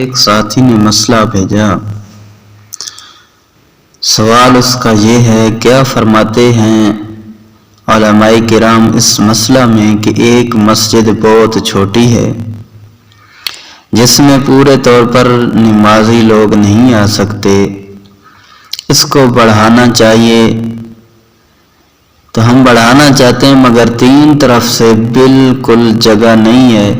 ایک ساتھی نے مسئلہ بھیجا۔ سوال اس کا یہ ہے، کیا فرماتے ہیں علماء کرام اس مسئلہ میں کہ ایک مسجد بہت چھوٹی ہے جس میں پورے طور پر نمازی لوگ نہیں آ سکتے، اس کو بڑھانا چاہیے، تو ہم بڑھانا چاہتے ہیں مگر 3 طرف سے بالکل جگہ نہیں ہے،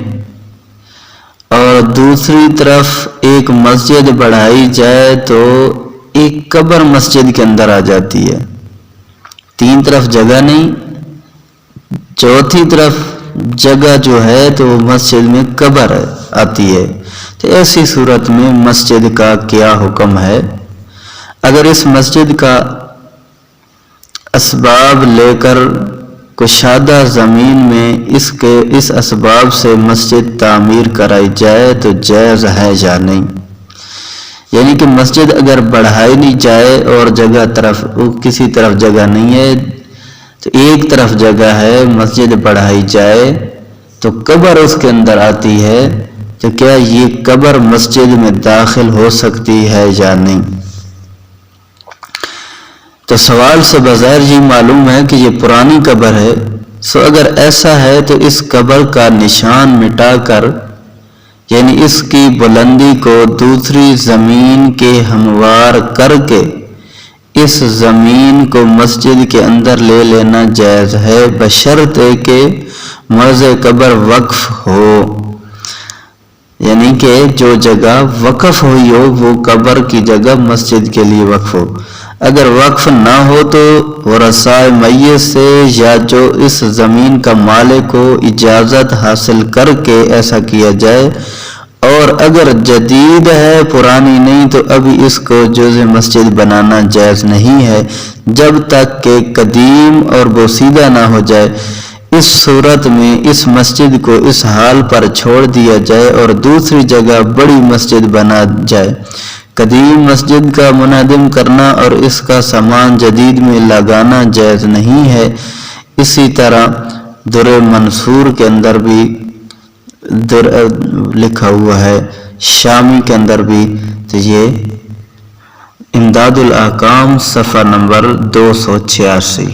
اور دوسری طرف ایک مسجد بڑھائی جائے تو ایک قبر مسجد کے اندر آ جاتی ہے، 3 طرف جگہ نہیں، چوتھی طرف جگہ جو ہے تو مسجد میں قبر آتی ہے، تو ایسی صورت میں مسجد کا کیا حکم ہے؟ اگر اس مسجد کا اسباب لے کر کشادہ زمین میں اس اسباب سے مسجد تعمیر کرائی جائے تو جائز ہے یا نہیں؟ یعنی کہ مسجد اگر بڑھائی نہیں جائے اور کسی طرف جگہ نہیں ہے تو ایک طرف جگہ ہے، مسجد بڑھائی جائے تو قبر اس کے اندر آتی ہے، تو کیا یہ قبر مسجد میں داخل ہو سکتی ہے یا نہیں؟ تو سوال سے بظاہر یہ معلوم ہے کہ یہ پرانی قبر ہے، اگر ایسا ہے تو اس قبر کا نشان مٹا کر، یعنی اس کی بلندی کو دوسری زمین کے ہموار کر کے اس زمین کو مسجد کے اندر لے لینا جائز ہے، بشرطے کہ موضع قبر وقف ہو، یعنی کہ جو جگہ وقف ہوئی ہو وہ قبر کی جگہ مسجد کے لیے وقف ہو۔ اگر وقف نہ ہو تو ورثاء میت سے یا جو اس زمین کا مالک ہو اجازت حاصل کر کے ایسا کیا جائے، اور اگر جدید ہے پرانی نہیں تو ابھی اس کو جزء مسجد بنانا جائز نہیں ہے جب تک کہ قدیم اور بوسیدہ نہ ہو جائے۔ اس صورت میں اس مسجد کو اس حال پر چھوڑ دیا جائے اور دوسری جگہ بڑی مسجد بنا جائے۔ قدیم مسجد کا منہدم کرنا اور اس کا سامان جدید میں لگانا جائز نہیں ہے۔ اسی طرح در منصور کے اندر بھی لکھا ہوا ہے، شامی کے اندر بھی، تو یہ امداد الاحکام صفحہ نمبر 286۔